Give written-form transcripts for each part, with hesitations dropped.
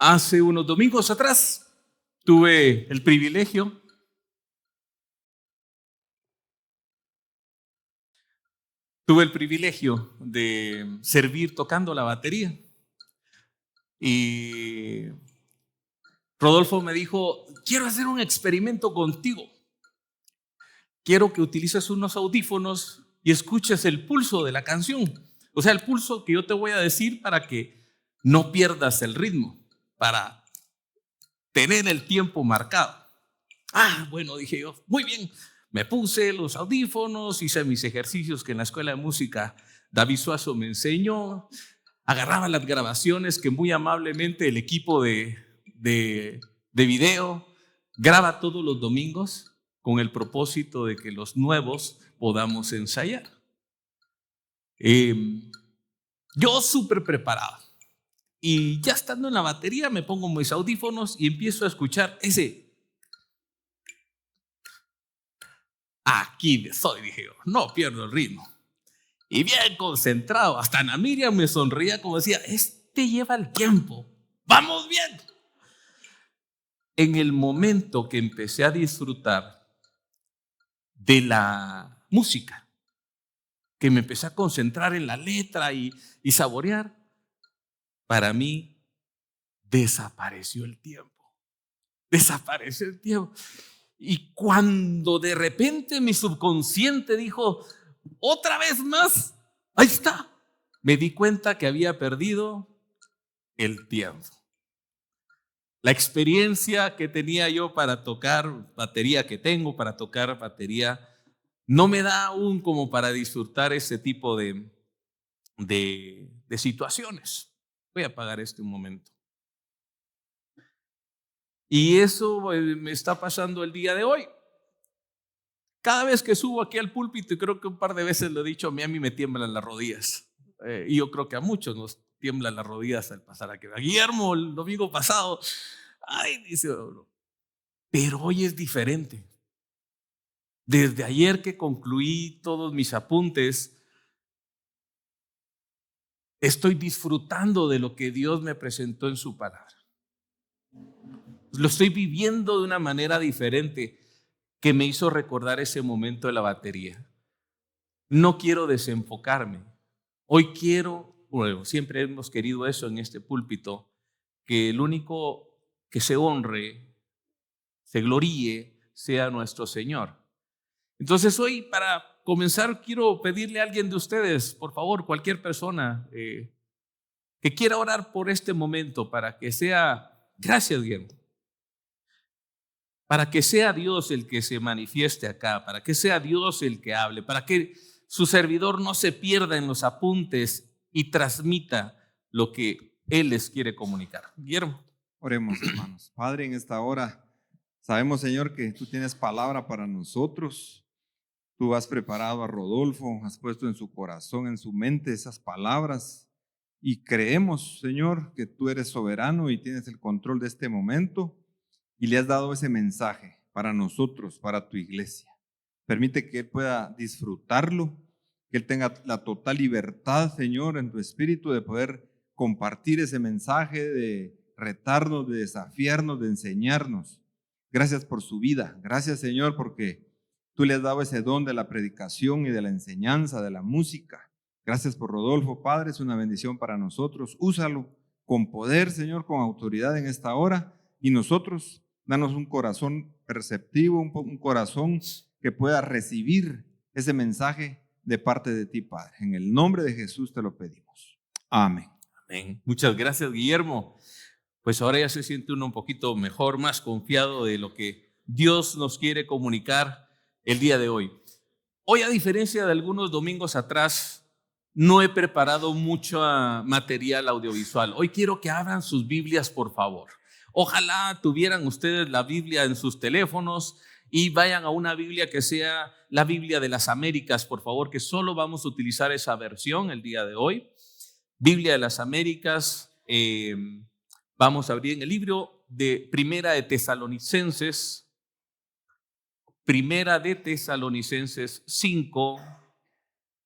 Hace unos domingos atrás tuve el privilegio de servir tocando la batería. Y Rodolfo me dijo: quiero hacer un experimento contigo. Quiero que utilices unos audífonos y escuches el pulso de la canción. O sea, el pulso que yo te voy a decir para que no pierdas el ritmo, para tener el tiempo marcado. Bueno, dije yo, muy bien. Me puse los audífonos, hice mis ejercicios que en la escuela de música David Suazo me enseñó. Agarraba las grabaciones que muy amablemente el equipo de video graba todos los domingos con el propósito de que los nuevos podamos ensayar. Yo súper preparado. Y ya estando en la batería me pongo mis audífonos y empiezo a escuchar ese. Aquí soy, dije yo, no pierdo el ritmo. Y bien concentrado, hasta Ana Miriam me sonreía como decía, lleva el tiempo, vamos bien. En el momento que empecé a disfrutar de la música, que me empecé a concentrar en la letra y saborear, para mí desapareció el tiempo. Desapareció el tiempo. Y cuando de repente mi subconsciente dijo, otra vez más, ahí está, me di cuenta que había perdido el tiempo. La experiencia que tenía yo para tocar batería, no me da aún como para disfrutar ese tipo de situaciones. Voy a apagar un momento. Y eso me está pasando el día de hoy. Cada vez que subo aquí al púlpito, y creo que un par de veces lo he dicho, a mí me tiemblan las rodillas. Y yo creo que a muchos nos tiemblan las rodillas al pasar aquí. A Guillermo el domingo pasado, dice, pero hoy es diferente. Desde ayer que concluí todos mis apuntes, estoy disfrutando de lo que Dios me presentó en su palabra. Lo estoy viviendo de una manera diferente que me hizo recordar ese momento de la batería. No quiero desenfocarme. Hoy siempre hemos querido eso en este púlpito, que el único que se honre, se gloríe, sea nuestro Señor. Entonces hoy, para comenzar, quiero pedirle a alguien de ustedes, por favor, cualquier persona que quiera orar por este momento, para que sea, gracias Guillermo, para que sea Dios el que se manifieste acá, para que sea Dios el que hable, para que su servidor no se pierda en los apuntes y transmita lo que Él les quiere comunicar. Guillermo. Oremos, hermanos. Padre, en esta hora sabemos, Señor, que tú tienes palabra para nosotros. Tú has preparado a Rodolfo, has puesto en su corazón, en su mente esas palabras y creemos, Señor, que tú eres soberano y tienes el control de este momento y le has dado ese mensaje para nosotros, para tu iglesia. Permite que él pueda disfrutarlo, que él tenga la total libertad, Señor, en tu espíritu de poder compartir ese mensaje, de retarnos, de desafiarnos, de enseñarnos. Gracias por su vida. Gracias, Señor, porque tú le has dado ese don de la predicación y de la enseñanza, de la música. Gracias por Rodolfo, Padre, es una bendición para nosotros. Úsalo con poder, Señor, con autoridad en esta hora. Y nosotros, danos un corazón perceptivo, un corazón que pueda recibir ese mensaje de parte de ti, Padre. En el nombre de Jesús te lo pedimos. Amén. Amén. Muchas gracias, Guillermo. Pues ahora ya se siente uno un poquito mejor, más confiado de lo que Dios nos quiere comunicar el día de hoy. Hoy, a diferencia de algunos domingos atrás, no he preparado mucho material audiovisual. Hoy quiero que abran sus Biblias, por favor. Ojalá tuvieran ustedes la Biblia en sus teléfonos y vayan a una Biblia que sea la Biblia de las Américas, por favor, que solo vamos a utilizar esa versión el día de hoy. Biblia de las Américas. Vamos a abrir en el libro de Primera de Tesalonicenses 5,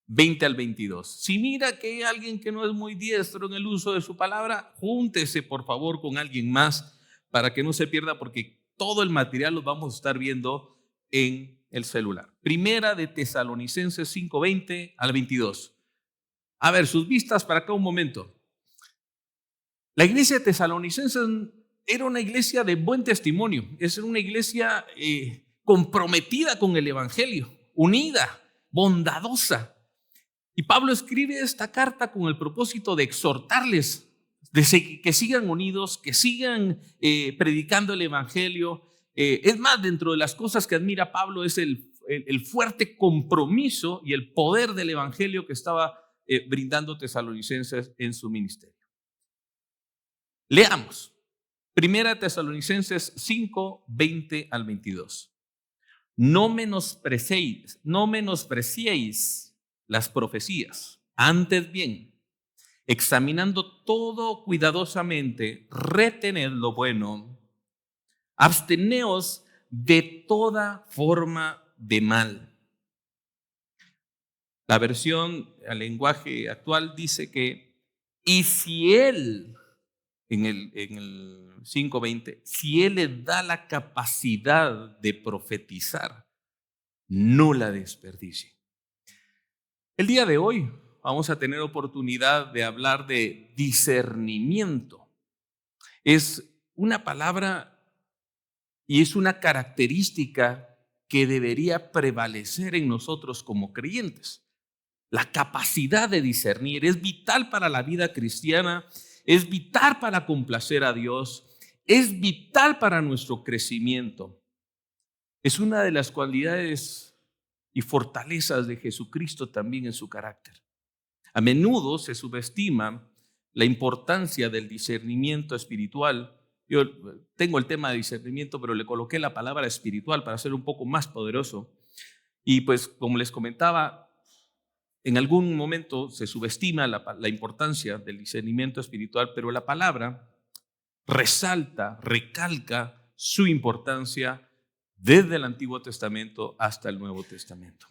20 al 22. Si mira que hay alguien que no es muy diestro en el uso de su palabra, júntese por favor con alguien más para que no se pierda, porque todo el material lo vamos a estar viendo en el celular. Primera de Tesalonicenses 5, 20 al 22. A ver, sus vistas para acá un momento. La iglesia de Tesalonicenses era una iglesia de buen testimonio, es una iglesia comprometida con el evangelio, unida, bondadosa. Y Pablo escribe esta carta con el propósito de exhortarles, de que sigan unidos, que sigan predicando el evangelio. Es más, dentro de las cosas que admira Pablo es el fuerte compromiso y el poder del evangelio que estaba brindando Tesalonicenses en su ministerio. Leamos. Primera Tesalonicenses 5, 20 al 22. No menospreciéis las profecías, antes bien, examinando todo cuidadosamente, retened lo bueno, absteneos de toda forma de mal. La versión al lenguaje actual dice que, y si él, en el 5:20, si él le da la capacidad de profetizar, no la desperdicie. El día de hoy vamos a tener oportunidad de hablar de discernimiento. Es una palabra y es una característica que debería prevalecer en nosotros como creyentes. La capacidad de discernir es vital para la vida cristiana, es vital para complacer a Dios, es vital para nuestro crecimiento. Es una de las cualidades y fortalezas de Jesucristo también en su carácter. A menudo se subestima la importancia del discernimiento espiritual. Yo tengo el tema de discernimiento, pero le coloqué la palabra espiritual para ser un poco más poderoso. Y pues, como les comentaba, en algún momento se subestima la importancia del discernimiento espiritual, pero la palabra resalta, recalca su importancia desde el Antiguo Testamento hasta el Nuevo Testamento.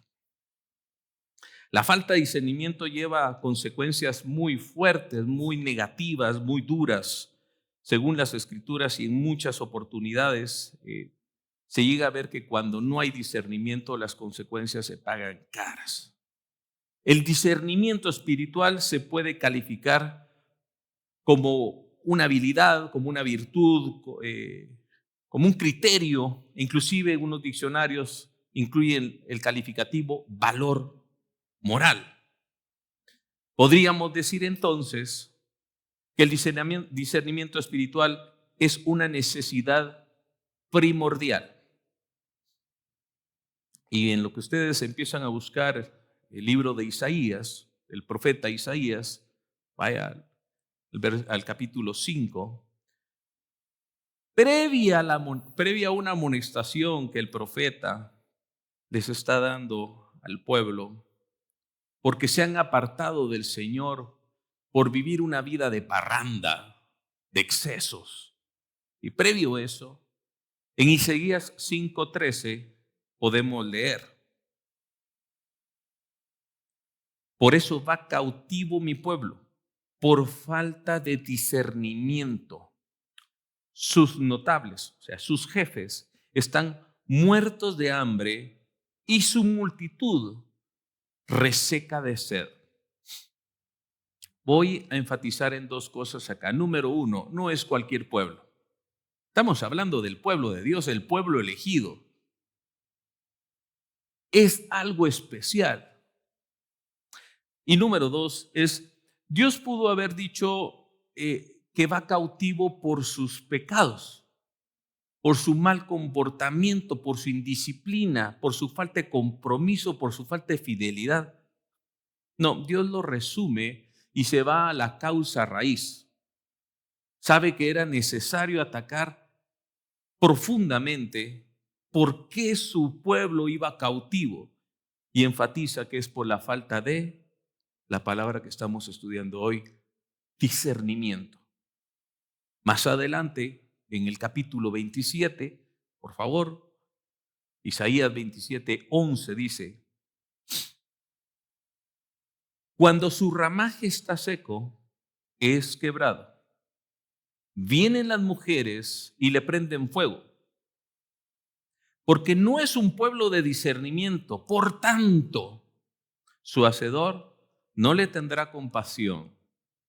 La falta de discernimiento lleva a consecuencias muy fuertes, muy negativas, muy duras. Según las Escrituras y en muchas oportunidades, se llega a ver que cuando no hay discernimiento, las consecuencias se pagan caras. El discernimiento espiritual se puede calificar como una habilidad, como una virtud, como un criterio. Inclusive unos diccionarios incluyen el calificativo valor moral. Podríamos decir entonces que el discernimiento espiritual es una necesidad primordial. Y en lo que ustedes empiezan a buscar el libro de Isaías, el profeta Isaías, vaya al capítulo 5, previa a una amonestación que el profeta les está dando al pueblo, porque se han apartado del Señor por vivir una vida de parranda, de excesos. Y previo a eso, en Isaías 5:13 podemos leer: por eso va cautivo mi pueblo, por falta de discernimiento. Sus notables, o sea, sus jefes, están muertos de hambre y su multitud reseca de sed. Voy a enfatizar en dos cosas acá. Número uno, no es cualquier pueblo. Estamos hablando del pueblo de Dios, el pueblo elegido. Es algo especial. Y número dos es, Dios pudo haber dicho que va cautivo por sus pecados, por su mal comportamiento, por su indisciplina, por su falta de compromiso, por su falta de fidelidad. No, Dios lo resume y se va a la causa raíz. Sabe que era necesario atacar profundamente por qué su pueblo iba cautivo y enfatiza que es por la falta de la palabra que estamos estudiando hoy, discernimiento. Más adelante, en el capítulo 27, por favor, Isaías 27:11 dice: Cuando su ramaje está seco, es quebrado. Vienen las mujeres y le prenden fuego, porque no es un pueblo de discernimiento. Por tanto, su hacedor no le tendrá compasión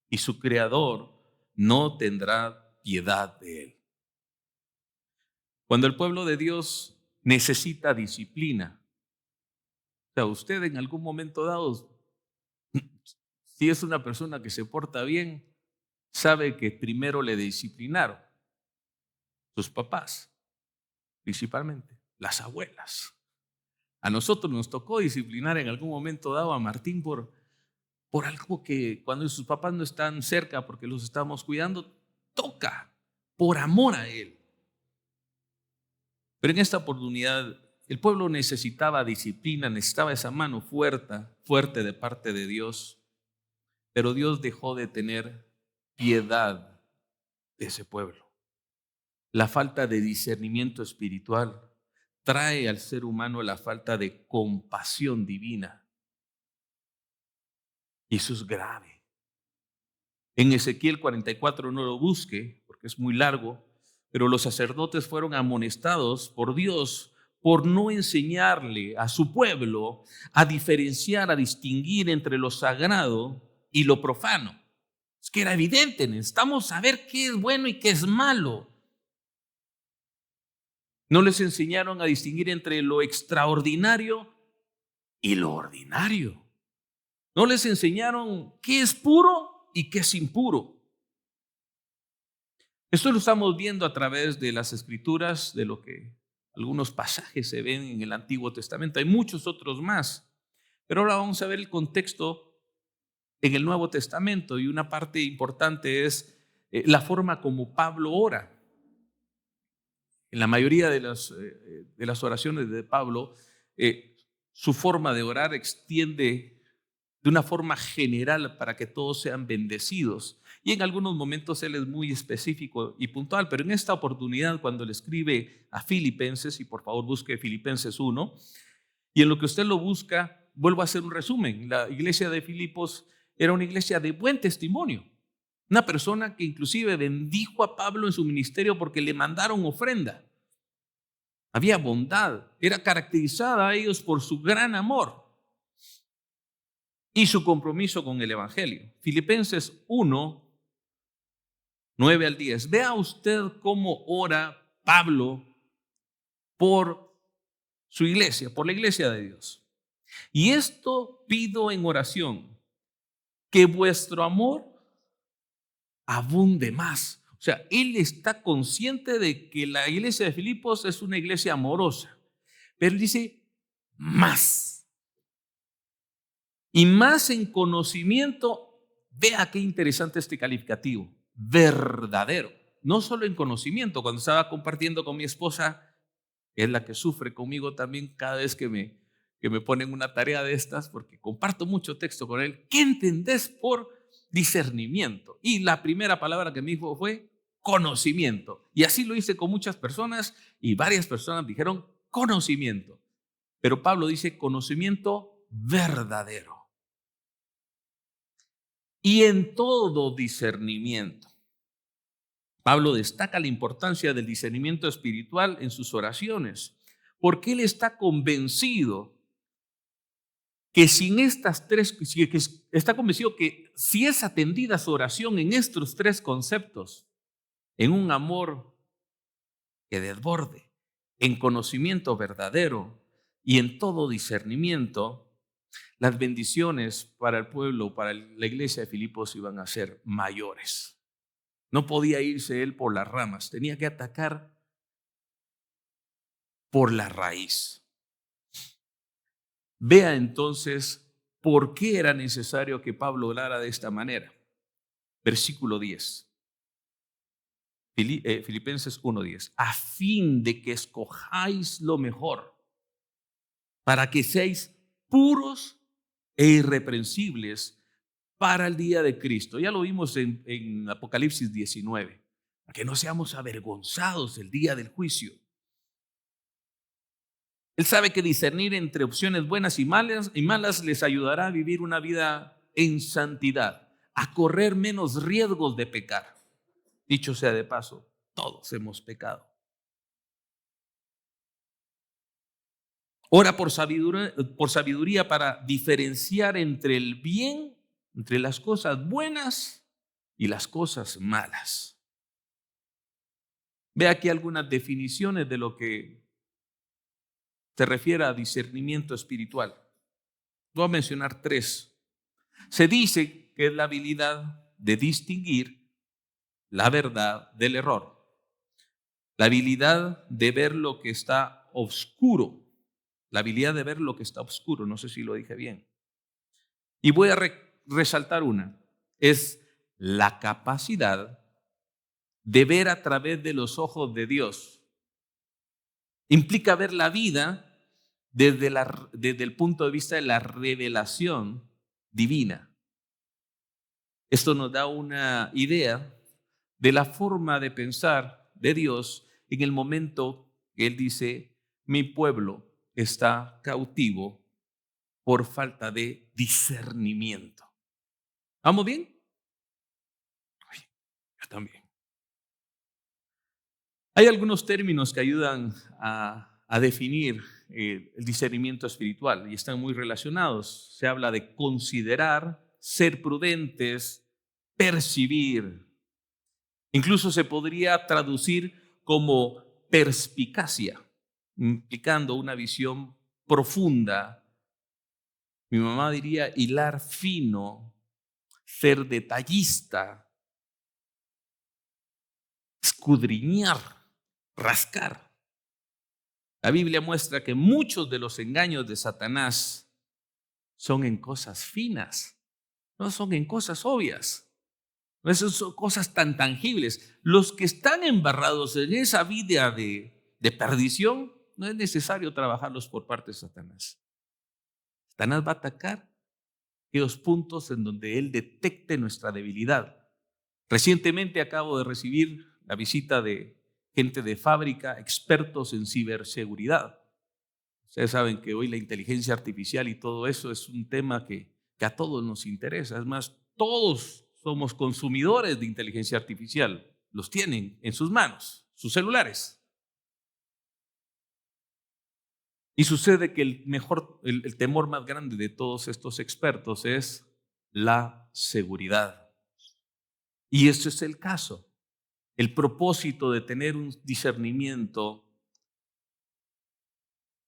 y su creador no tendrá piedad de él. Cuando el pueblo de Dios necesita disciplina, o sea, usted en algún momento dado, si es una persona que se porta bien, sabe que primero le disciplinaron sus papás, principalmente las abuelas. A nosotros nos tocó disciplinar en algún momento dado a Martín por algo que cuando sus papás no están cerca porque los estamos cuidando, toca por amor a él. Pero en esta oportunidad el pueblo necesitaba disciplina, necesitaba esa mano fuerte de parte de Dios. Pero Dios dejó de tener piedad de ese pueblo. La falta de discernimiento espiritual trae al ser humano la falta de compasión divina. Y eso es grave. En Ezequiel 44 no lo busque porque es muy largo, pero los sacerdotes fueron amonestados por Dios por no enseñarle a su pueblo a diferenciar, a distinguir entre lo sagrado y lo profano. Es que era evidente, necesitamos saber qué es bueno y qué es malo. No les enseñaron a distinguir entre lo extraordinario y lo ordinario. No les enseñaron qué es puro y qué es impuro. Esto lo estamos viendo a través de las Escrituras, de lo que algunos pasajes se ven en el Antiguo Testamento. Hay muchos otros más. Pero ahora vamos a ver el contexto en el Nuevo Testamento, y una parte importante es la forma como Pablo ora. En la mayoría de las oraciones de Pablo, su forma de orar extiende de una forma general para que todos sean bendecidos. Y en algunos momentos él es muy específico y puntual, pero en esta oportunidad cuando le escribe a Filipenses, y por favor busque Filipenses 1, y en lo que usted lo busca, vuelvo a hacer un resumen. La iglesia de Filipos era una iglesia de buen testimonio. Una persona que inclusive bendijo a Pablo en su ministerio porque le mandaron ofrenda. Había bondad, era caracterizada a ellos por su gran amor y su compromiso con el evangelio. Filipenses 1, 9 al 10. Vea usted cómo ora Pablo por su iglesia, por la iglesia de Dios. Y esto pido en oración, que vuestro amor abunde más. O sea, él está consciente de que la iglesia de Filipos es una iglesia amorosa, pero él dice más. Y más en conocimiento. Vea qué interesante este calificativo, verdadero. No solo en conocimiento. Cuando estaba compartiendo con mi esposa, que es la que sufre conmigo también cada vez que me ponen una tarea de estas, porque comparto mucho texto con él. ¿Qué entendés por discernimiento? Y la primera palabra que me dijo fue conocimiento. Y así lo hice con muchas personas y varias personas dijeron conocimiento. Pero Pablo dice conocimiento verdadero. Y en todo discernimiento. Pablo destaca la importancia del discernimiento espiritual en sus oraciones, porque él está convencido que está convencido que si es atendida su oración en estos tres conceptos, en un amor que desborde, en conocimiento verdadero y en todo discernimiento, las bendiciones para el pueblo, para la iglesia de Filipos iban a ser mayores. No podía irse él por las ramas, tenía que atacar por la raíz. Vea entonces por qué era necesario que Pablo orara de esta manera. Versículo 10. Filipenses 1:10. A fin de que escojáis lo mejor, para que seáis puros e irreprensibles para el día de Cristo. Ya lo vimos en Apocalipsis 19. Para que no seamos avergonzados el día del juicio. Él sabe que discernir entre opciones buenas y malas les ayudará a vivir una vida en santidad, a correr menos riesgos de pecar. Dicho sea de paso, todos hemos pecado. Ora por sabiduría para diferenciar entre el bien, entre las cosas buenas y las cosas malas. Ve aquí algunas definiciones de lo que se refiere a discernimiento espiritual. Voy a mencionar 3. Se dice que es la habilidad de distinguir la verdad del error, la habilidad de ver lo que está oscuro, la habilidad de ver lo que está oscuro, no sé si lo dije bien. Y voy a resaltar una, es la capacidad de ver a través de los ojos de Dios. Implica ver la vida desde el punto de vista de la revelación divina. Esto nos da una idea de la forma de pensar de Dios en el momento que Él dice, mi pueblo está cautivo por falta de discernimiento. ¿Vamos bien? Yo también. Hay algunos términos que ayudan a definir el discernimiento espiritual y están muy relacionados. Se habla de considerar, ser prudentes, percibir. Incluso se podría traducir como perspicacia, implicando una visión profunda. Mi mamá diría hilar fino, ser detallista, escudriñar, rascar. La Biblia muestra que muchos de los engaños de Satanás son en cosas finas, no son en cosas obvias. No son cosas tan tangibles. Los que están embarrados en esa vida de perdición, no es necesario trabajarlos por parte de Satanás. Satanás va a atacar aquellos puntos en donde él detecte nuestra debilidad. Recientemente acabo de recibir la visita de gente de fábrica, expertos en ciberseguridad. Ustedes saben que hoy la inteligencia artificial y todo eso es un tema que a todos nos interesa. Es más, todos somos consumidores de inteligencia artificial. Los tienen en sus manos, sus celulares. Y sucede que el temor más grande de todos estos expertos es la seguridad. Y este es el caso. El propósito de tener un discernimiento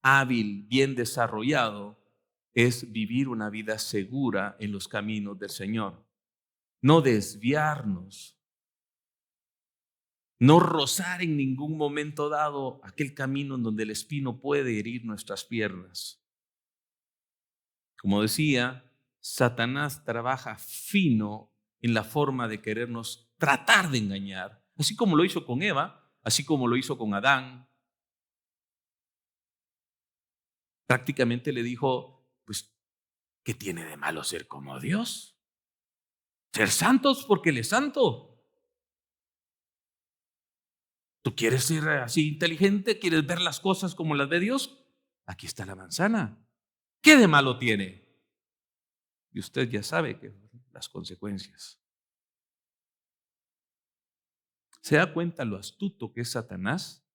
hábil, bien desarrollado, es vivir una vida segura en los caminos del Señor. No desviarnos, no rozar en ningún momento dado aquel camino en donde el espino puede herir nuestras piernas. Como decía, Satanás trabaja fino en la forma de querernos tratar de engañar, así como lo hizo con Eva, así como lo hizo con Adán. Prácticamente le dijo, pues, ¿qué tiene de malo ser como Dios? Ser santos porque Él es santo. ¿Tú quieres ser así inteligente? ¿Quieres ver las cosas como las ve Dios? Aquí está la manzana. ¿Qué de malo tiene? Y usted ya sabe que las consecuencias. ¿Se da cuenta lo astuto que es Satanás?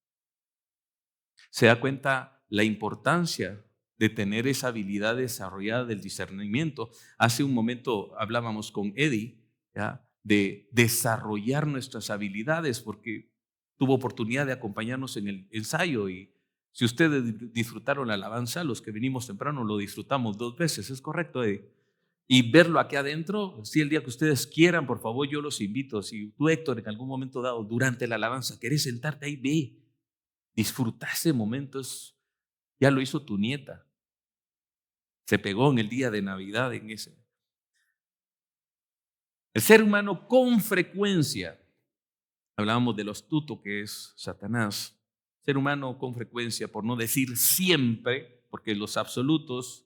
¿Se da cuenta la importancia de tener esa habilidad desarrollada del discernimiento? Hace un momento hablábamos con Eddie, ¿ya?, de desarrollar nuestras habilidades, porque tuvo oportunidad de acompañarnos en el ensayo y si ustedes disfrutaron la alabanza, los que venimos temprano lo disfrutamos 2 veces, ¿es correcto, Eddie? Y verlo aquí adentro, si el día que ustedes quieran, por favor, yo los invito. Si tú, Héctor, en algún momento dado, durante la alabanza, querés sentarte ahí, ve, disfruta ese momento. Ya lo hizo tu nieta. Se pegó en el día de Navidad en ese. El ser humano con frecuencia, hablábamos de lo astuto que es Satanás, ser humano con frecuencia, por no decir siempre, porque los absolutos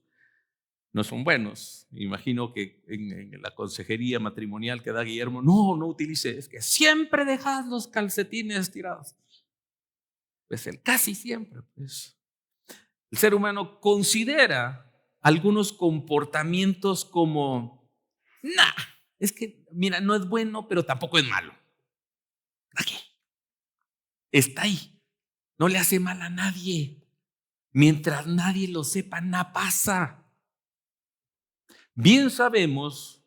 no son buenos. Imagino que en la consejería matrimonial que da Guillermo, no utilice, es que siempre dejas los calcetines tirados. Pues él casi siempre, pues. El ser humano considera algunos comportamientos como Nah, es que, mira, no es bueno, pero tampoco es malo. Aquí. Está ahí. No le hace mal a nadie. Mientras nadie lo sepa, nada pasa. Bien sabemos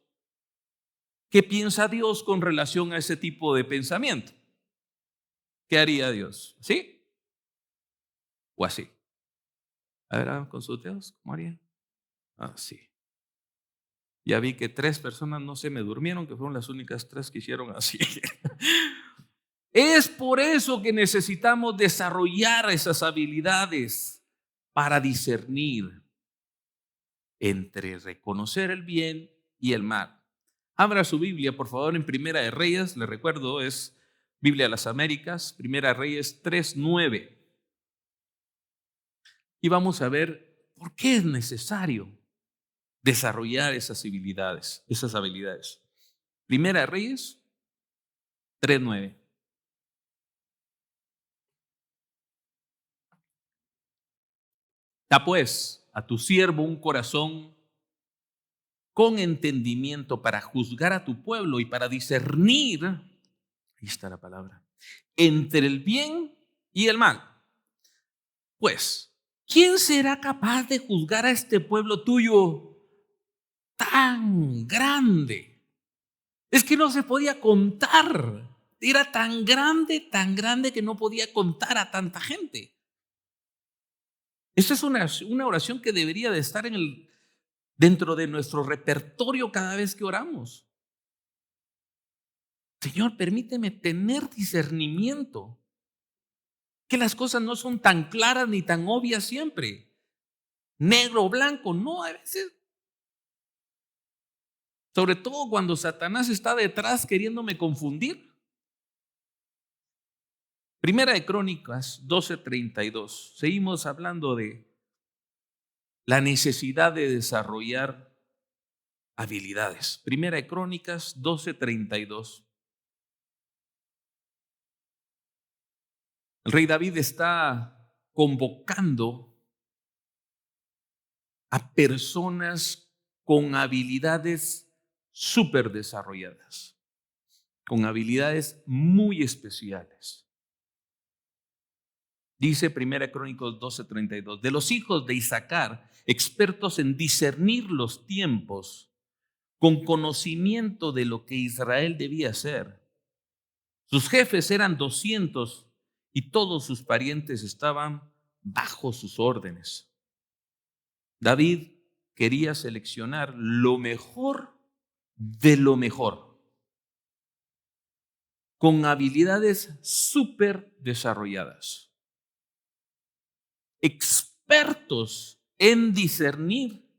qué piensa Dios con relación a ese tipo de pensamiento. ¿Qué haría Dios? ¿Sí? ¿O así? A ver, hagan con sus dedos, ¿cómo harían? Así. Ya vi que 3 personas no se me durmieron, que fueron las únicas 3 que hicieron así. Es por eso que necesitamos desarrollar esas habilidades para discernir entre reconocer el bien y el mal. Abra su Biblia, por favor, en Primera de Reyes. Le recuerdo, es Biblia de las Américas, Primera de Reyes 3:9. Y vamos a ver por qué es necesario desarrollar esas habilidades. Primera de Reyes 3:9. Da pues a tu siervo un corazón con entendimiento para juzgar a tu pueblo y para discernir, ahí está la palabra, entre el bien y el mal. Pues, ¿quién será capaz de juzgar a este pueblo tuyo tan grande? Es que no se podía contar. Era tan grande que no podía contar a tanta gente. Esa es una oración que debería de estar dentro de nuestro repertorio cada vez que oramos. Señor, permíteme tener discernimiento, que las cosas no son tan claras ni tan obvias siempre. Negro o blanco, no, a veces. Sobre todo cuando Satanás está detrás queriéndome confundir. Primera de Crónicas 12:32. Seguimos hablando de la necesidad de desarrollar habilidades. Primera de Crónicas 12:32. El rey David está convocando a personas con habilidades súper desarrolladas, con habilidades muy especiales. Dice 1 Crónicas 12:32, de los hijos de Isaacar, expertos en discernir los tiempos, con conocimiento de lo que Israel debía hacer. Sus jefes eran 200 y todos sus parientes estaban bajo sus órdenes. David quería seleccionar lo mejor de lo mejor, con habilidades súper desarrolladas, expertos en discernir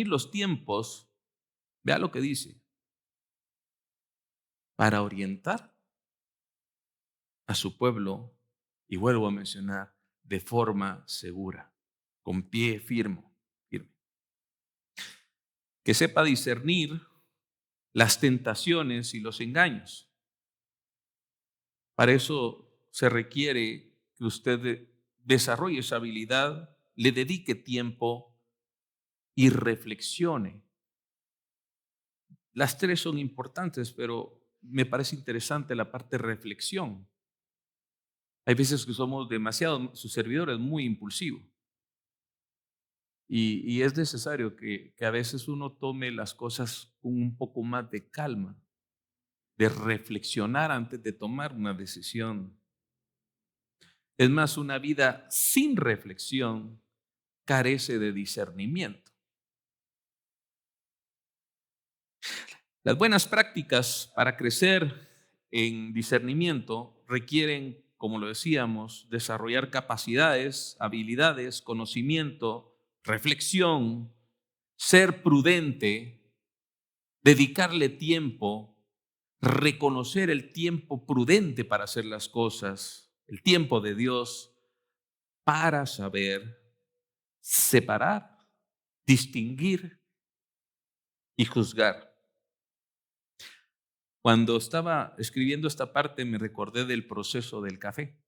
los tiempos. Vea lo que dice, para orientar a su pueblo, y vuelvo a mencionar, de forma segura, con pie firme. Que sepa discernir las tentaciones y los engaños. Para eso se requiere que usted desarrolle esa habilidad, le dedique tiempo y reflexione. Las 3 son importantes, pero me parece interesante la parte de reflexión. Hay veces que somos demasiado, su servidor es muy impulsivo. Y es necesario que a veces uno tome las cosas con un poco más de calma, de reflexionar antes de tomar una decisión. Es más, una vida sin reflexión carece de discernimiento. Las buenas prácticas para crecer en discernimiento requieren, como lo decíamos, desarrollar capacidades, habilidades, conocimiento, reflexión, ser prudente, dedicarle tiempo, reconocer el tiempo prudente para hacer las cosas, el tiempo de Dios, para saber separar, distinguir y juzgar. Cuando estaba escribiendo esta parte me recordé del proceso del café.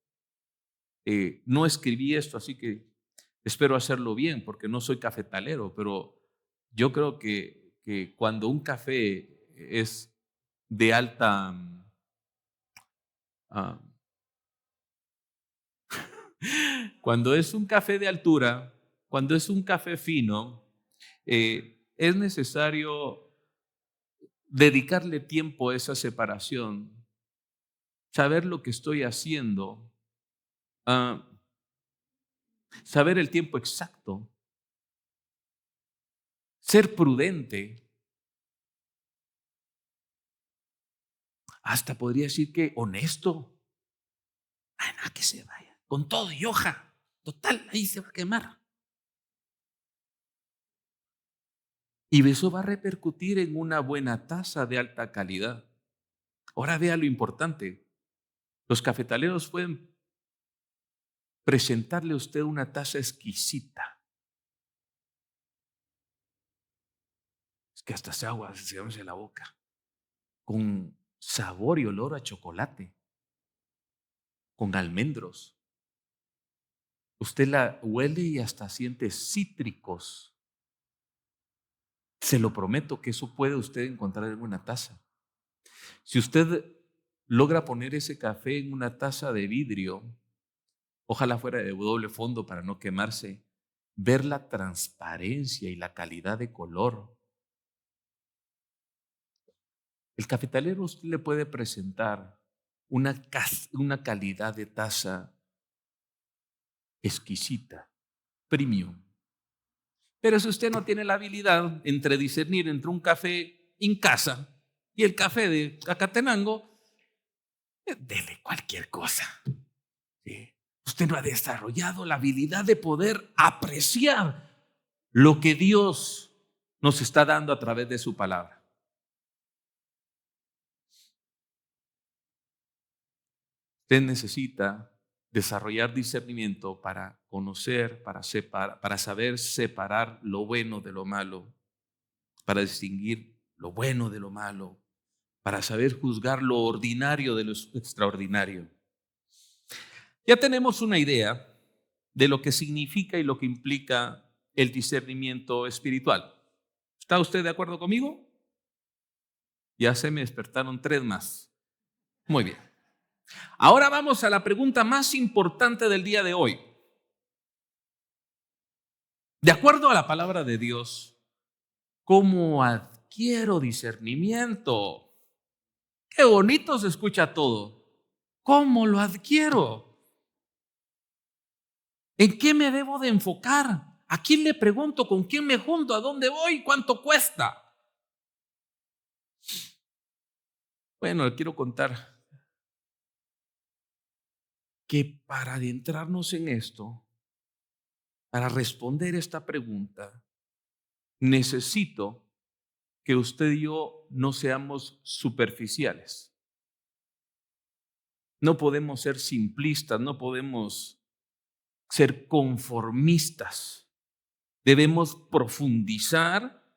No escribí esto, así que espero hacerlo bien porque no soy cafetalero, pero yo creo que que cuando un café es de alta, ah, cuando es un café de altura, cuando es un café fino, es necesario dedicarle tiempo a esa separación, saber lo que estoy haciendo, ah, saber el tiempo exacto, ser prudente, hasta podría decir que honesto. Ah, no, que se vaya, con todo y hoja, total, ahí se va a quemar. Y eso va a repercutir en una buena taza de alta calidad. Ahora vea lo importante. Los cafetaleros pueden presentarle a usted una taza exquisita. Es que hasta se agua se en la boca. Con sabor y olor a chocolate. Con almendros. Usted la huele y hasta siente cítricos. Se lo prometo que eso puede usted encontrar en una taza. Si usted logra poner ese café en una taza de vidrio, ojalá fuera de doble fondo para no quemarse, ver la transparencia y la calidad de color. El cafetalero usted le puede presentar una calidad de taza exquisita, premium. Pero si usted no tiene la habilidad entre discernir entre un café en casa y el café de Acatenango, dele cualquier cosa. ¿Sí? Usted no ha desarrollado la habilidad de poder apreciar lo que Dios nos está dando a través de su palabra. Usted necesita desarrollar discernimiento para conocer, para saber separar lo bueno de lo malo, para distinguir lo bueno de lo malo, para saber juzgar lo ordinario de lo extraordinario. Ya tenemos una idea de lo que significa y lo que implica el discernimiento espiritual. ¿Está usted de acuerdo conmigo? Ya se me despertaron 3 más. Muy bien. Ahora vamos a la pregunta más importante del día de hoy. De acuerdo a la palabra de Dios, ¿cómo adquiero discernimiento? Qué bonito se escucha todo. ¿Cómo lo adquiero? ¿En qué me debo de enfocar? ¿A quién le pregunto? ¿Con quién me junto? ¿A dónde voy? ¿Cuánto cuesta? Bueno, le quiero contar que para adentrarnos en esto, para responder esta pregunta, necesito que usted y yo no seamos superficiales. No podemos ser simplistas, no podemos ser conformistas. Debemos profundizar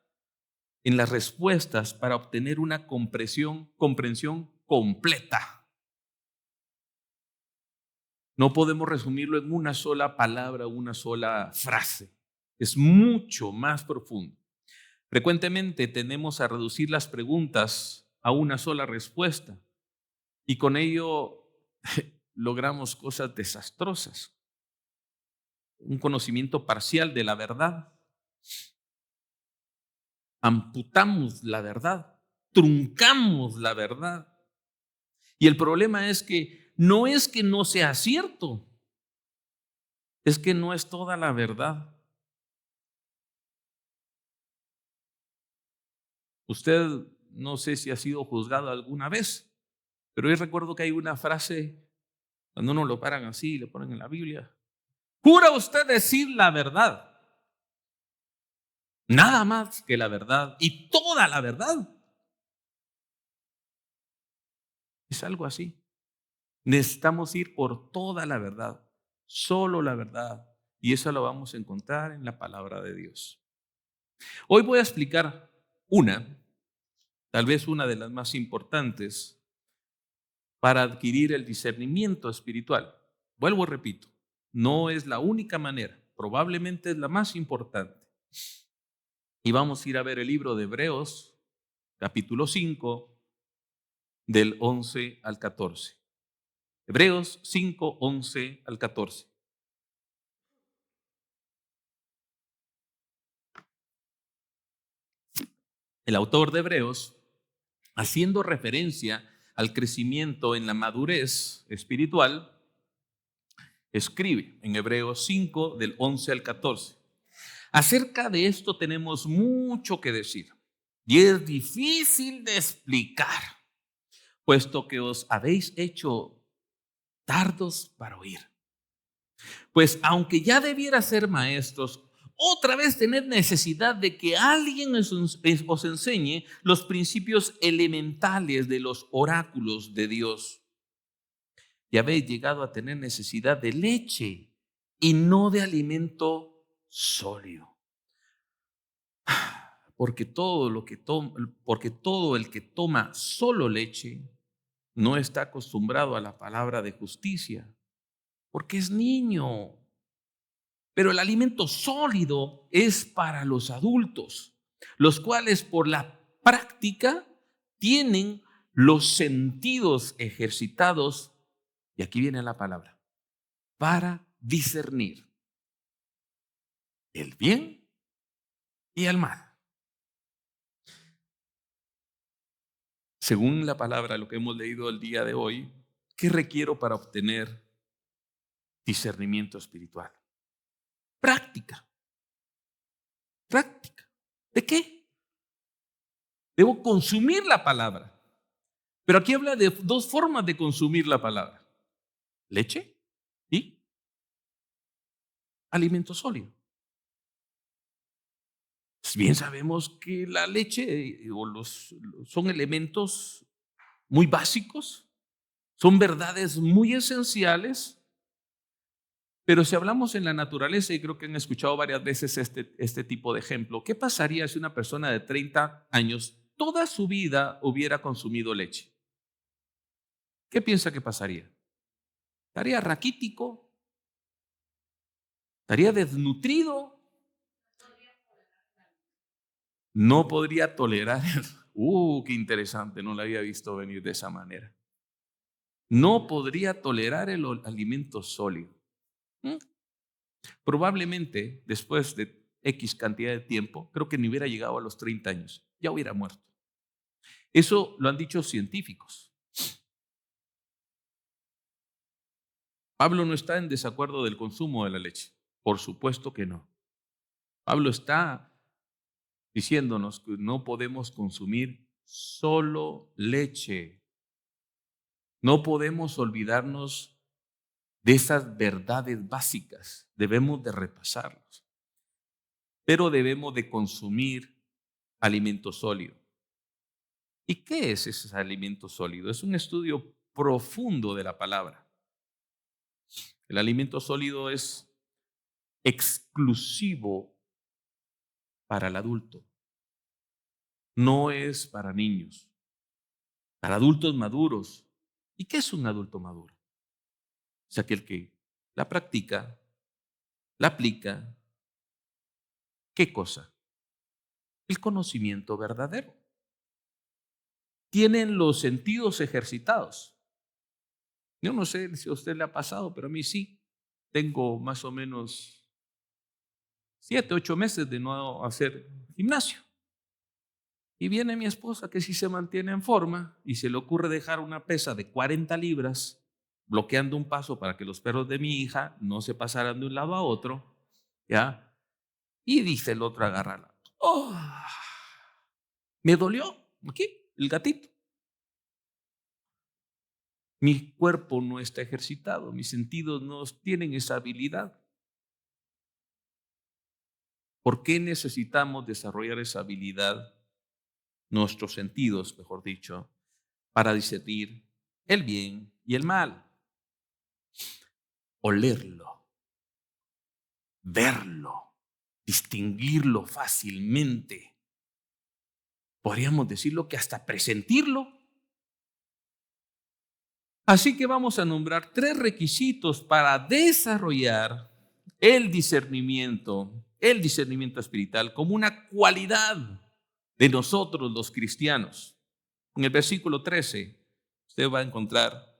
en las respuestas para obtener una comprensión completa. No podemos resumirlo en una sola palabra, una sola frase. Es mucho más profundo. Frecuentemente tendemos a reducir las preguntas a una sola respuesta y con ello logramos cosas desastrosas. Un conocimiento parcial de la verdad. Amputamos la verdad, truncamos la verdad. Y el problema es que no sea cierto, es que no es toda la verdad. Usted no sé si ha sido juzgado alguna vez, pero yo recuerdo que hay una frase, cuando uno lo paran así y le ponen en la Biblia: ¿jura usted decir la verdad? Nada más que la verdad y toda la verdad. Es algo así. Necesitamos ir por toda la verdad, solo la verdad. Y eso lo vamos a encontrar en la palabra de Dios. Hoy voy a explicar tal vez una de las más importantes para adquirir el discernimiento espiritual. Vuelvo y repito, no es la única manera, probablemente es la más importante. Y vamos a ir a ver el libro de Hebreos, capítulo 5, del 11 al 14. Hebreos 5, 11 al 14. El autor de Hebreos, haciendo referencia al crecimiento en la madurez espiritual, escribe en Hebreos 5, del 11 al 14. Acerca de esto tenemos mucho que decir y es difícil de explicar, puesto que os habéis hecho tardos para oír. Pues aunque ya debiera ser maestros, otra vez tener necesidad de que alguien os enseñe los principios elementales de los oráculos de Dios. Y habéis llegado a tener necesidad de leche y no de alimento sólido. Porque todo el que toma solo leche no está acostumbrado a la palabra de justicia, porque es niño. Pero el alimento sólido es para los adultos, los cuales por la práctica tienen los sentidos ejercitados, y aquí viene la palabra, para discernir el bien y el mal. Según la palabra, lo que hemos leído el día de hoy, ¿qué requiero para obtener discernimiento espiritual? Práctica. Práctica. ¿De qué? Debo consumir la palabra. Pero aquí habla de dos formas de consumir la palabra: leche y alimento sólido. Pues bien sabemos que la leche son elementos muy básicos, son verdades muy esenciales, pero si hablamos en la naturaleza, y creo que han escuchado varias veces este tipo de ejemplo, ¿qué pasaría si una persona de 30 años toda su vida hubiera consumido leche? ¿Qué piensa que pasaría? ¿Estaría raquítico? ¿Estaría desnutrido? No podría tolerar. Qué interesante, no lo había visto venir de esa manera. No podría tolerar el alimento sólido. Probablemente después de X cantidad de tiempo, creo que ni hubiera llegado a los 30 años, ya hubiera muerto. Eso lo han dicho científicos. Pablo no está en desacuerdo del consumo de la leche, por supuesto que no. Pablo está diciéndonos que no podemos consumir solo leche. No podemos olvidarnos de esas verdades básicas. Debemos de repasarlos. Pero debemos de consumir alimento sólido. ¿Y qué es ese alimento sólido? Es un estudio profundo de la palabra. El alimento sólido es exclusivo para el adulto. No es para niños, para adultos maduros. ¿Y qué es un adulto maduro? Es aquel que la practica, la aplica. ¿Qué cosa? El conocimiento verdadero. Tienen los sentidos ejercitados. Yo no sé si a usted le ha pasado, pero a mí sí. Tengo más o menos 7, 8 meses de no hacer gimnasio. Y viene mi esposa que sí se mantiene en forma y se le ocurre dejar una pesa de 40 libras bloqueando un paso para que los perros de mi hija no se pasaran de un lado a otro, ¿ya? Y dice el otro agarrarla. ¡Oh! Me dolió aquí, el gatito. Mi cuerpo no está ejercitado, mis sentidos no tienen esa habilidad. ¿Por qué necesitamos desarrollar esa habilidad? Nuestros sentidos, mejor dicho, para discernir el bien y el mal. Olerlo, verlo, distinguirlo fácilmente. Podríamos decirlo que hasta presentirlo. Así que vamos a nombrar 3 requisitos para desarrollar el discernimiento el discernimiento espiritual como una cualidad de nosotros los cristianos. En el versículo 13, usted va a encontrar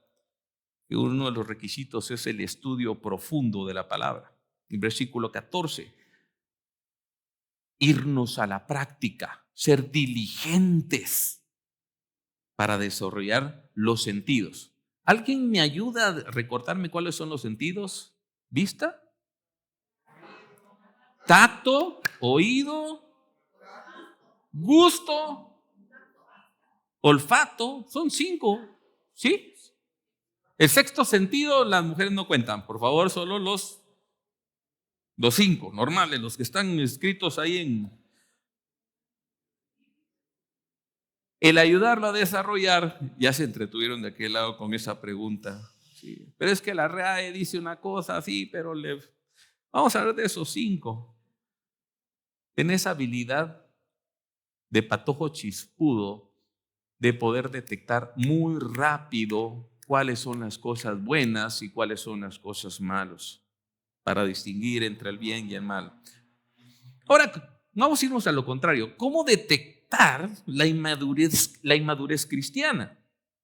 que uno de los requisitos es el estudio profundo de la palabra. En el versículo 14, irnos a la práctica, ser diligentes para desarrollar los sentidos. ¿Alguien me ayuda a recordarme cuáles son los sentidos? ¿Vista? Tacto, oído, gusto, olfato, son 5, ¿sí? El sexto sentido las mujeres no cuentan, por favor, solo los 5 normales, los que están escritos ahí en... El ayudarlo a desarrollar, ya se entretuvieron de aquel lado con esa pregunta. Sí, pero es que la RAE dice una cosa así, pero vamos a hablar de esos 5. En esa habilidad de patojo chispudo de poder detectar muy rápido cuáles son las cosas buenas y cuáles son las cosas malas, para distinguir entre el bien y el mal. Ahora, vamos a irnos a lo contrario. ¿Cómo detectar la inmadurez cristiana?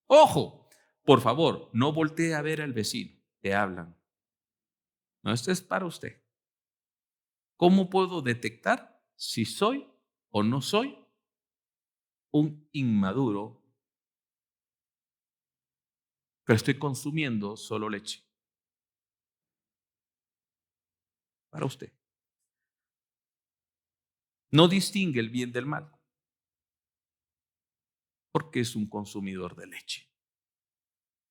Ojo, por favor, no voltee a ver al vecino, te hablan. No, esto es para usted. ¿Cómo puedo detectar si soy o no soy un inmaduro, pero estoy consumiendo solo leche? Para usted. No distingue el bien del mal porque es un consumidor de leche.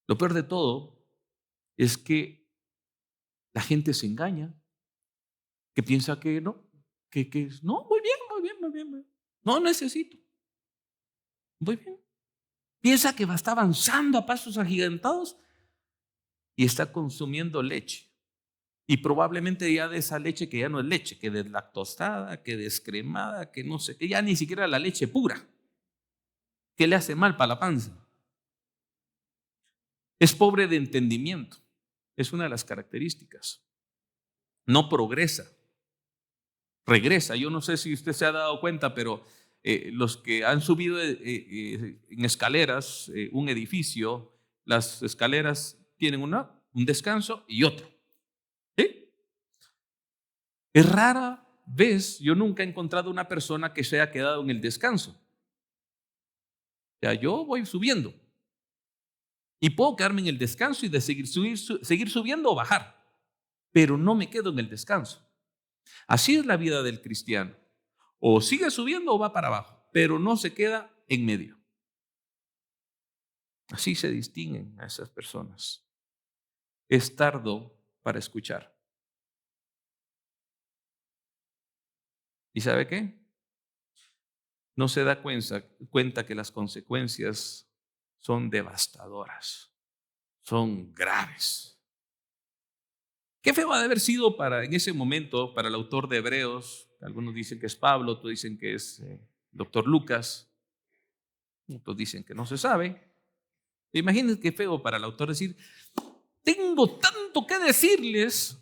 Lo peor de todo es que la gente se engaña, que piensa que no, que no, muy bien, muy bien, muy bien, muy bien. No necesito. Muy bien. Piensa que va a estar avanzando a pasos agigantados y está consumiendo leche. Y probablemente ya de esa leche que ya no es leche, que deslactosada, que descremada, que no sé, que ya ni siquiera la leche pura, que le hace mal para la panza. Es pobre de entendimiento. Es una de las características. No progresa, regresa. Yo no sé si usted se ha dado cuenta, pero los que han subido en escaleras un edificio, las escaleras tienen un descanso y otro. ¿Sí? Es rara vez, yo nunca he encontrado una persona que se haya quedado en el descanso. O sea, yo voy subiendo y puedo quedarme en el descanso y de seguir subiendo o bajar, pero no me quedo en el descanso. Así es la vida del cristiano. O sigue subiendo o va para abajo, pero no se queda en medio. Así se distinguen a esas personas. Es tardo para escuchar. ¿Y sabe qué? No se da cuenta que las consecuencias son devastadoras, son graves. Qué feo ha de haber sido en ese momento para el autor de Hebreos. Algunos dicen que es Pablo, otros dicen que es el doctor Lucas, otros dicen que no se sabe. Imagínense qué feo para el autor decir: tengo tanto que decirles,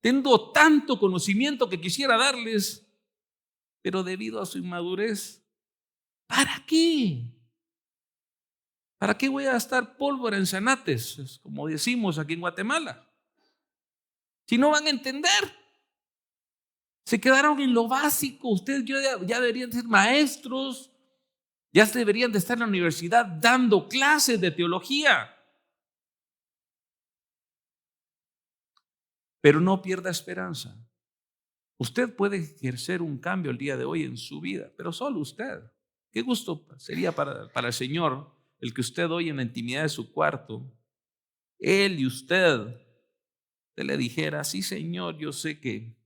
tengo tanto conocimiento que quisiera darles, pero debido a su inmadurez, ¿para qué? ¿Para qué voy a gastar pólvora en zanates? Es como decimos aquí en Guatemala. Si no van a entender, se quedaron en lo básico. Ustedes ya deberían ser maestros, ya deberían de estar en la universidad dando clases de teología. Pero no pierda esperanza. Usted puede ejercer un cambio el día de hoy en su vida, pero solo usted. Qué gusto sería para el Señor el que usted hoy en la intimidad de su cuarto, Él y usted le dijera: sí, Señor, yo sé que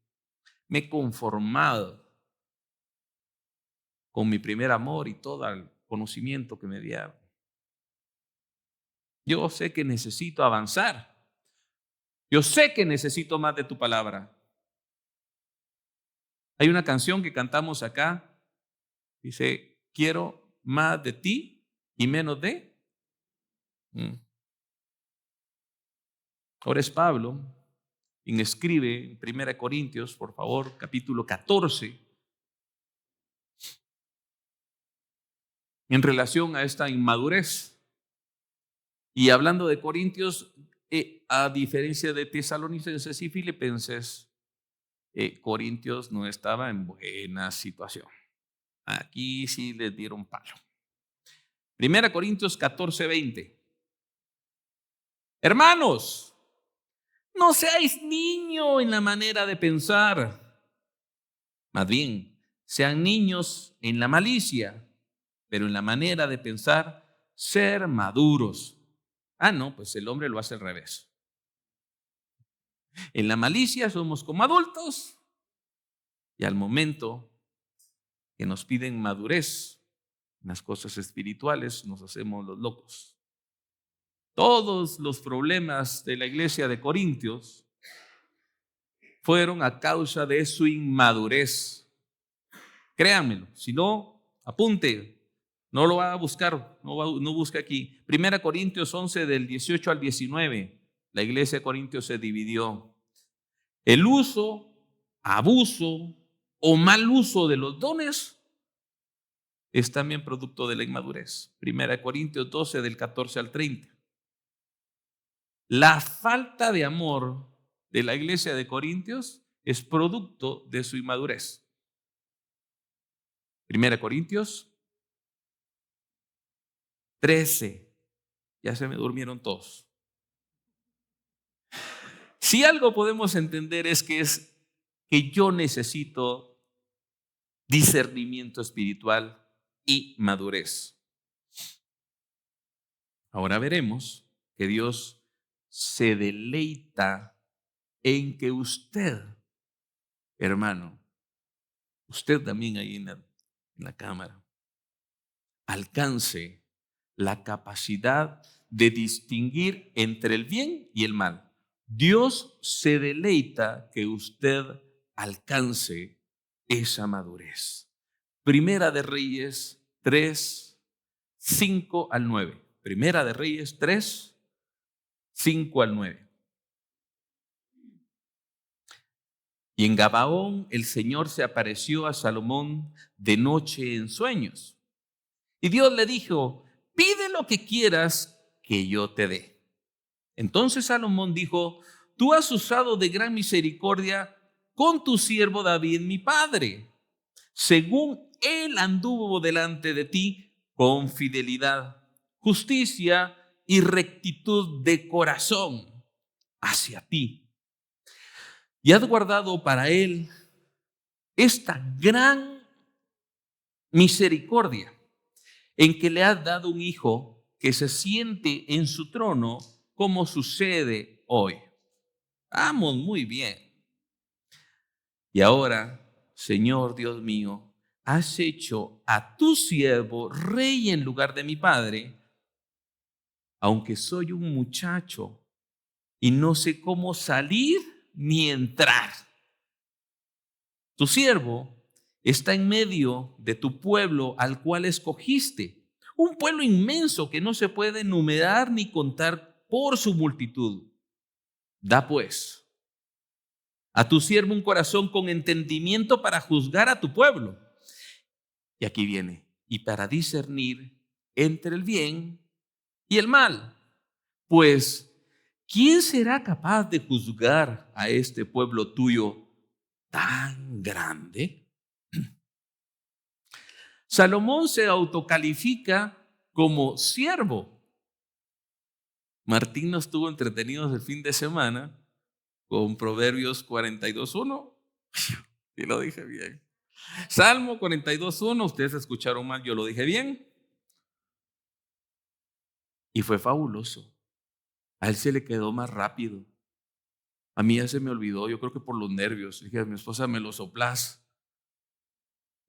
me he conformado con mi primer amor y todo el conocimiento que me dieron. Yo sé que necesito avanzar. Yo sé que necesito más de tu palabra. Hay una canción que cantamos acá, dice: quiero más de ti y menos de... Ahora es Pablo quien escribe en 1 Corintios, por favor, capítulo 14, en relación a esta inmadurez. Y hablando de Corintios, a diferencia de Tesalonicenses y Filipenses, Corintios no estaba en buena situación. Aquí sí les dieron palo. 1 Corintios 14:20. Hermanos, no seáis niños en la manera de pensar. Más bien, sean niños en la malicia, pero en la manera de pensar, ser maduros. No, pues el hombre lo hace al revés. En la malicia somos como adultos y al momento que nos piden madurez en las cosas espirituales nos hacemos los locos. Todos los problemas de la iglesia de Corintios fueron a causa de su inmadurez. Créanmelo, si no, apunte. No lo va a buscar, no busque aquí. 1 Corintios 11 del 18 al 19. La iglesia de Corintios se dividió. El uso, abuso o mal uso de los dones es también producto de la inmadurez. 1 Corintios 12 del 14 al 30. La falta de amor de la iglesia de Corintios es producto de su inmadurez. 1 Corintios 13. Ya se me durmieron todos. Si algo podemos entender es que yo necesito discernimiento espiritual y madurez. Ahora veremos que Dios se deleita en que usted, hermano, usted también ahí en la cámara, alcance la capacidad de distinguir entre el bien y el mal. Dios se deleita que usted alcance esa madurez. Primera de Reyes 3, 5 al 9. Primera de Reyes 3, 5 al 9. Y en Gabaón el Señor se apareció a Salomón de noche en sueños. Y Dios le dijo: pide lo que quieras que yo te dé. Entonces Salomón dijo: tú has usado de gran misericordia con tu siervo David, mi padre, según él anduvo delante de ti con fidelidad, justicia y rectitud de corazón hacia ti. Y has guardado para él esta gran misericordia, en que le has dado un hijo que se siente en su trono, como sucede hoy. Vamos muy bien. Y ahora, Señor Dios mío, has hecho a tu siervo rey en lugar de mi padre, aunque soy un muchacho y no sé cómo salir ni entrar. Tu siervo está en medio de tu pueblo al cual escogiste, un pueblo inmenso que no se puede enumerar ni contar por su multitud. Da pues a tu siervo un corazón con entendimiento para juzgar a tu pueblo. Y aquí viene, y para discernir entre el bien y el mal. Pues, ¿quién será capaz de juzgar a este pueblo tuyo tan grande? Salomón se autocalifica como siervo. Martín nos estuvo entretenidos el fin de semana con Proverbios 42:1. Y lo dije bien. Salmo 42:1, ustedes escucharon mal, yo lo dije bien. Y fue fabuloso. A él se le quedó más rápido. A mí ya se me olvidó, yo creo que por los nervios. Dije a mi esposa: me lo soplás.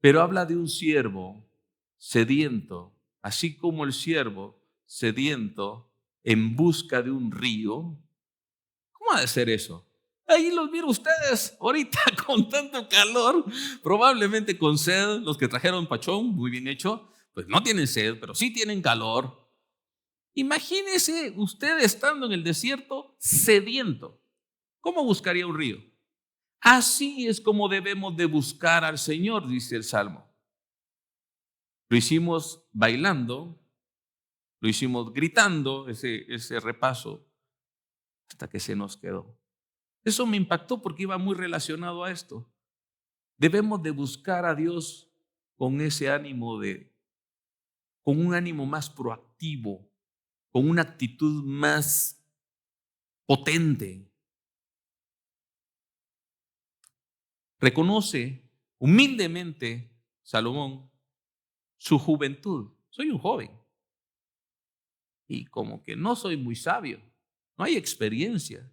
Pero habla de un siervo sediento, así como el siervo sediento en busca de un río. ¿Cómo ha de ser eso? Ahí los miro ustedes ahorita con tanto calor, probablemente con sed. Los que trajeron pachón, muy bien hecho, pues no tienen sed, pero sí tienen calor. Imagínese usted estando en el desierto sediento. ¿Cómo buscaría un río? Así es como debemos de buscar al Señor, dice el Salmo. Lo hicimos bailando, lo hicimos gritando, ese repaso, hasta que se nos quedó. Eso me impactó porque iba muy relacionado a esto. Debemos de buscar a Dios con ese ánimo con un ánimo más proactivo, con una actitud más potente. Reconoce humildemente Salomón su juventud. Soy un joven y como que no soy muy sabio, no hay experiencia.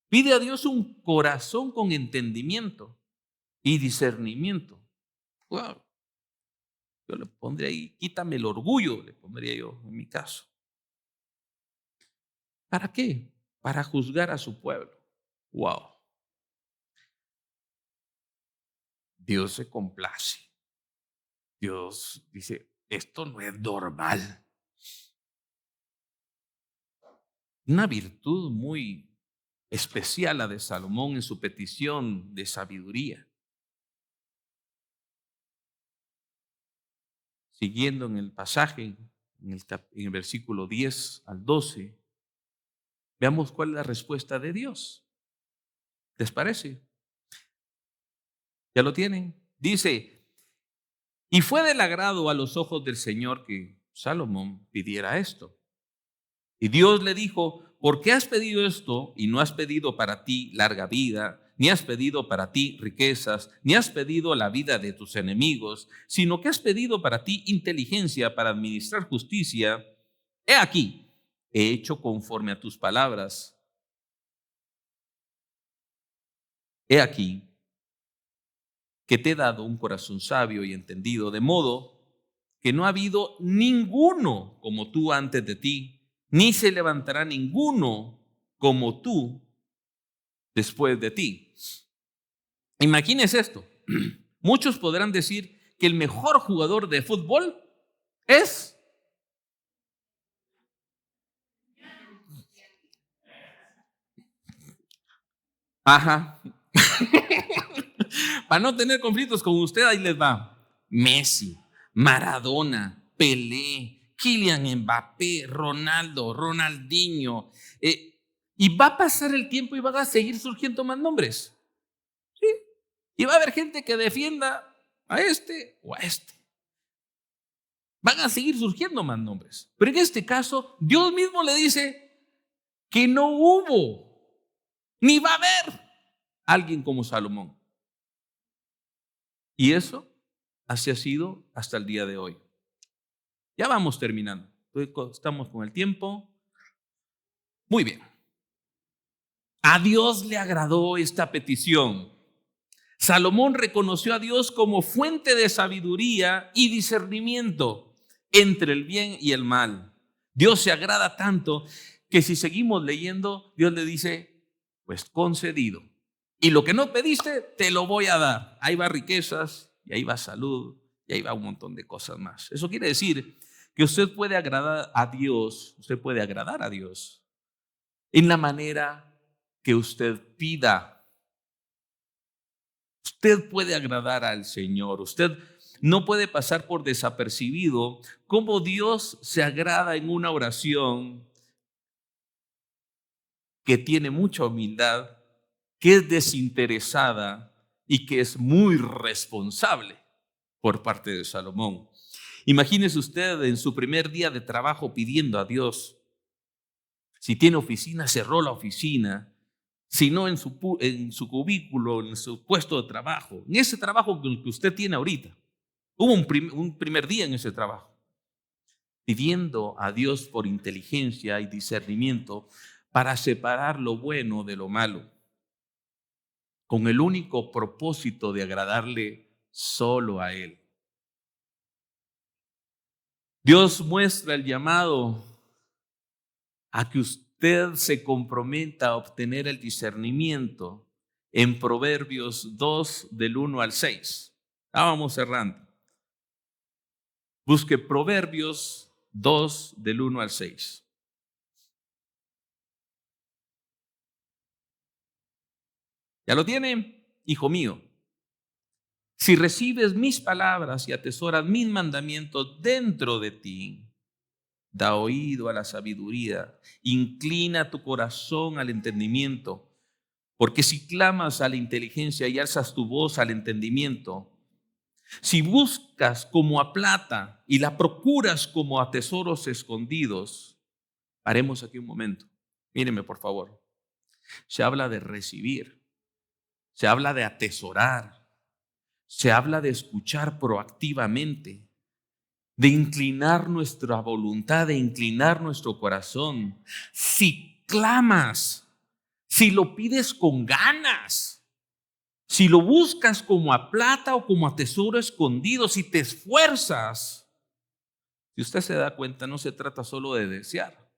Pide a Dios un corazón con entendimiento y discernimiento. Wow, yo le pondría ahí, quítame el orgullo, le pondría yo en mi caso. ¿Para qué? Para juzgar a su pueblo. Wow, Dios se complace. Dios dice, esto no es normal. Una virtud muy especial la de Salomón en su petición de sabiduría. Siguiendo en el pasaje, en el versículo 10 al 12, veamos cuál es la respuesta de Dios. ¿Les parece? ¿Ya lo tienen? Dice, y fue del agrado a los ojos del Señor que Salomón pidiera esto. Y Dios le dijo, ¿por qué has pedido esto y no has pedido para ti larga vida, ni has pedido para ti riquezas, ni has pedido la vida de tus enemigos, sino que has pedido para ti inteligencia para administrar justicia? He aquí, he hecho conforme a tus palabras. He aquí, que te he dado un corazón sabio y entendido, de modo que no ha habido ninguno como tú antes de ti, ni se levantará ninguno como tú después de ti. Imagínense esto. Muchos podrán decir que el mejor jugador de fútbol es... Ajá. Para no tener conflictos con usted, ahí les va. Messi, Maradona, Pelé, Kylian Mbappé, Ronaldo, Ronaldinho. Y va a pasar el tiempo y van a seguir surgiendo más nombres. ¿Sí? Y va a haber gente que defienda a este o a este. Van a seguir surgiendo más nombres. Pero en este caso, Dios mismo le dice que no hubo, ni va a haber alguien como Salomón. Y eso así ha sido hasta el día de hoy. Ya vamos terminando. Estamos con el tiempo. Muy bien. A Dios le agradó esta petición. Salomón reconoció a Dios como fuente de sabiduría y discernimiento entre el bien y el mal. Dios se agrada tanto que si seguimos leyendo, Dios le dice, pues concedido. Y lo que no pediste, te lo voy a dar. Ahí va riquezas, y ahí va salud, y ahí va un montón de cosas más. Eso quiere decir que usted puede agradar a Dios en la manera que usted pida. Usted puede agradar al Señor. Usted no puede pasar por desapercibido cómo Dios se agrada en una oración que tiene mucha humildad, que es desinteresada y que es muy responsable por parte de Salomón. Imagínese usted en su primer día de trabajo pidiendo a Dios. Si tiene oficina, cerró la oficina. Si no, en su cubículo, en su puesto de trabajo, en ese trabajo que usted tiene ahorita. Hubo un primer día en ese trabajo, pidiendo a Dios por inteligencia y discernimiento para separar lo bueno de lo malo, con el único propósito de agradarle solo a Él. Dios muestra el llamado a que usted se comprometa a obtener el discernimiento en Proverbios 2 del 1 al 6. Vamos cerrando. Busque Proverbios 2 del 1 al 6. ¿Ya lo tiene? Hijo mío, si recibes mis palabras y atesoras mis mandamientos dentro de ti, da oído a la sabiduría, inclina tu corazón al entendimiento, porque si clamas a la inteligencia y alzas tu voz al entendimiento, si buscas como a plata y la procuras como a tesoros escondidos, paremos aquí un momento. Míreme, por favor. Se habla de recibir, se habla de atesorar, se habla de escuchar proactivamente, de inclinar nuestra voluntad, de inclinar nuestro corazón. Si clamas, si lo pides con ganas, si lo buscas como a plata o como a tesoro escondido, si te esfuerzas, si usted se da cuenta, no se trata solo de desear.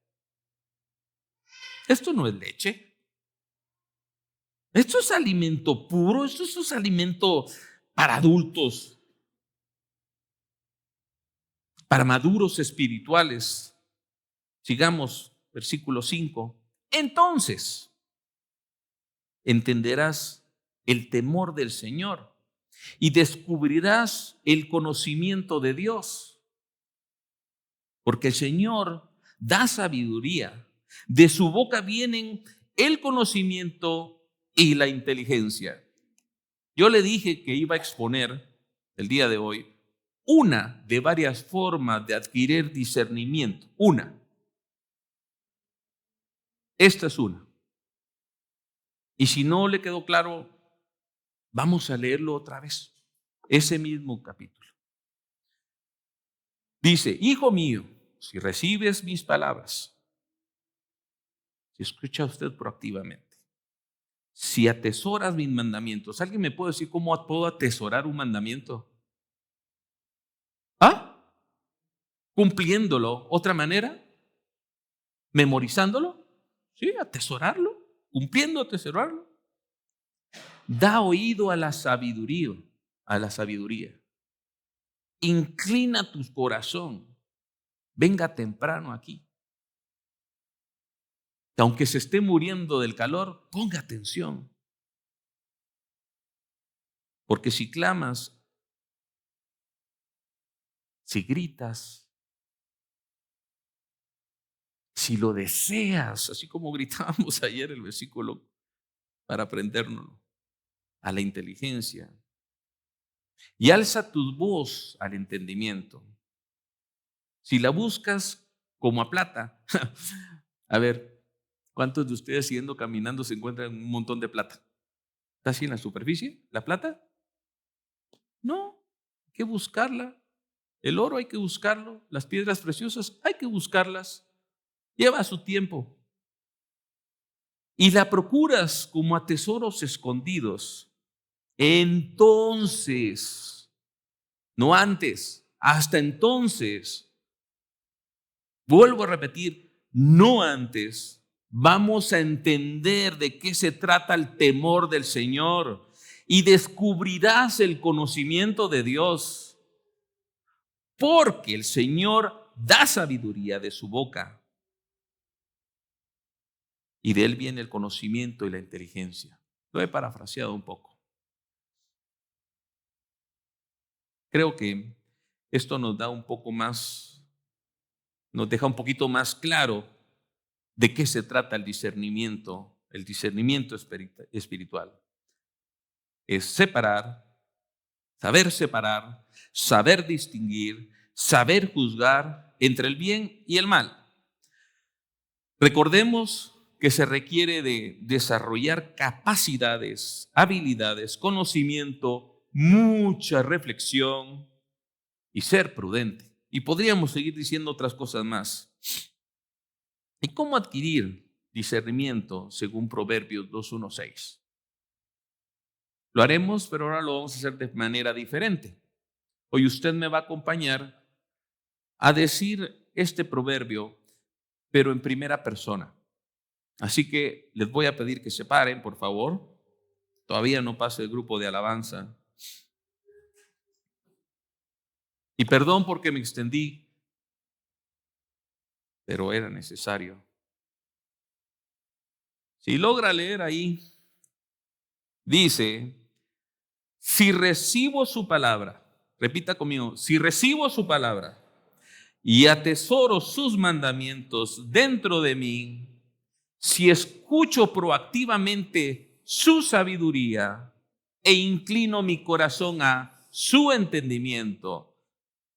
Esto no es leche. Esto es alimento puro, esto es alimento para adultos, para maduros espirituales. Sigamos, versículo 5. Entonces entenderás el temor del Señor y descubrirás el conocimiento de Dios, porque el Señor da sabiduría. De su boca vienen el conocimiento y la inteligencia. Yo le dije que iba a exponer el día de hoy una de varias formas de adquirir discernimiento. Esta es una. Y si no le quedó claro, vamos a leerlo otra vez. Ese mismo capítulo. Dice, hijo mío, si recibes mis palabras, si escucha usted proactivamente, si atesoras mis mandamientos, ¿alguien me puede decir cómo puedo atesorar un mandamiento? ¿Ah? ¿Cumpliéndolo? ¿Otra manera? ¿Memorizándolo? Sí, atesorarlo, cumpliendo, atesorarlo. Da oído a la sabiduría, a la sabiduría. Inclina tu corazón, venga temprano aquí. Que aunque se esté muriendo del calor, ponga atención. Porque si clamas, si gritas, si lo deseas, así como gritábamos ayer el versículo para aprendérnoslo, a la inteligencia, y alza tu voz al entendimiento. Si la buscas como a plata, a ver, ¿cuántos de ustedes yendo caminando se encuentran un montón de plata? ¿Está así en la superficie? ¿La plata? No, hay que buscarla. El oro hay que buscarlo, las piedras preciosas hay que buscarlas. Lleva su tiempo. Y la procuras como a tesoros escondidos. Entonces, no antes, hasta entonces, vuelvo a repetir, no antes, vamos a entender de qué se trata el temor del Señor y descubrirás el conocimiento de Dios, porque el Señor da sabiduría de su boca y de Él viene el conocimiento y la inteligencia. Lo he parafraseado un poco. Creo que esto nos da un poco más, nos deja un poquito más claro de qué se trata el discernimiento espiritual. Es separar, saber distinguir, saber juzgar entre el bien y el mal. Recordemos que se requiere de desarrollar capacidades, habilidades, conocimiento, mucha reflexión y ser prudente. Y podríamos seguir diciendo otras cosas más. ¿Y cómo adquirir discernimiento según Proverbios 2:1-6? Lo haremos, pero ahora lo vamos a hacer de manera diferente. Hoy usted me va a acompañar a decir este proverbio, pero en primera persona. Así que les voy a pedir que se paren, por favor. Todavía no pasa el grupo de alabanza. Y perdón porque me extendí, pero era necesario. Si logra leer ahí Dice, si recibo su palabra, repita conmigo, si recibo su palabra y atesoro sus mandamientos dentro de mí, si escucho proactivamente su sabiduría e inclino mi corazón a su entendimiento,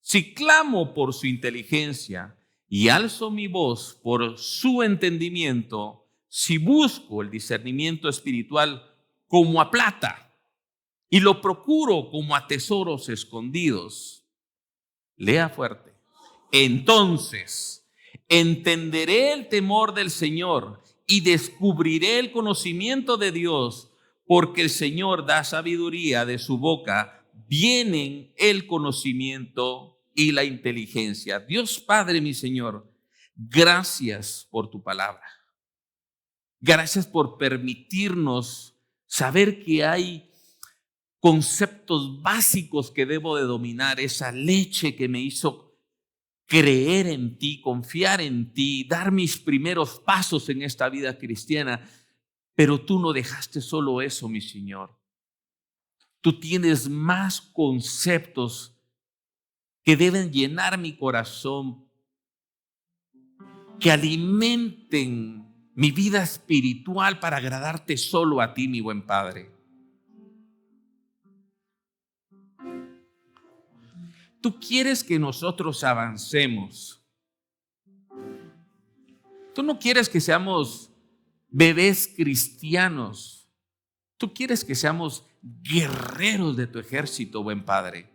si clamo por su inteligencia y alzo mi voz por su entendimiento, si busco el discernimiento espiritual como a plata y lo procuro como a tesoros escondidos, lea fuerte, entonces entenderé el temor del Señor y descubriré el conocimiento de Dios, porque el Señor da sabiduría, de su boca vienen el conocimiento y la inteligencia. Dios Padre, mi Señor, gracias por tu palabra. Gracias por permitirnos saber que hay conceptos básicos que debo de dominar, esa leche que me hizo creer en ti, confiar en ti, dar mis primeros pasos en esta vida cristiana. Pero tú no dejaste solo eso, mi Señor. Tú tienes más conceptos que deben llenar mi corazón, que alimenten mi vida espiritual para agradarte solo a ti, mi buen Padre. Tú quieres que nosotros avancemos. Tú no quieres que seamos bebés cristianos. Tú quieres que seamos guerreros de tu ejército, buen Padre.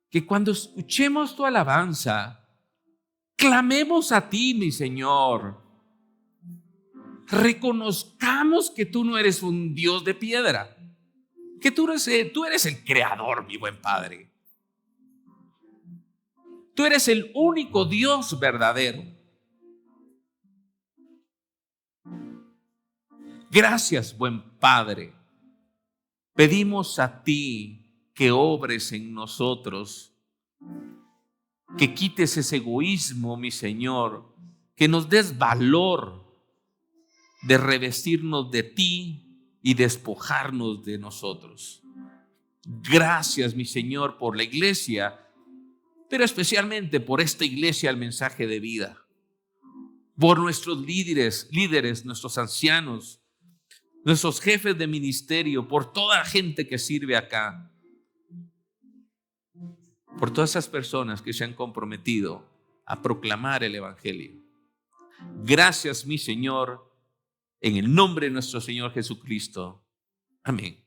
Que cuando escuchemos tu alabanza, clamemos a ti, mi Señor. Reconozcamos que tú no eres un Dios de piedra, que tú eres el creador, mi buen Padre. Tú eres el único Dios verdadero. Gracias, buen Padre. Pedimos a ti que obres en nosotros, que quites ese egoísmo, mi Señor, que nos des valor de revestirnos de ti y despojarnos de nosotros. Gracias, mi Señor, por la iglesia, pero especialmente por esta iglesia, el mensaje de vida, por nuestros líderes, nuestros ancianos, nuestros jefes de ministerio, por toda la gente que sirve acá, por todas esas personas que se han comprometido a proclamar el evangelio. Gracias, mi Señor, en el nombre de nuestro Señor Jesucristo. Amén.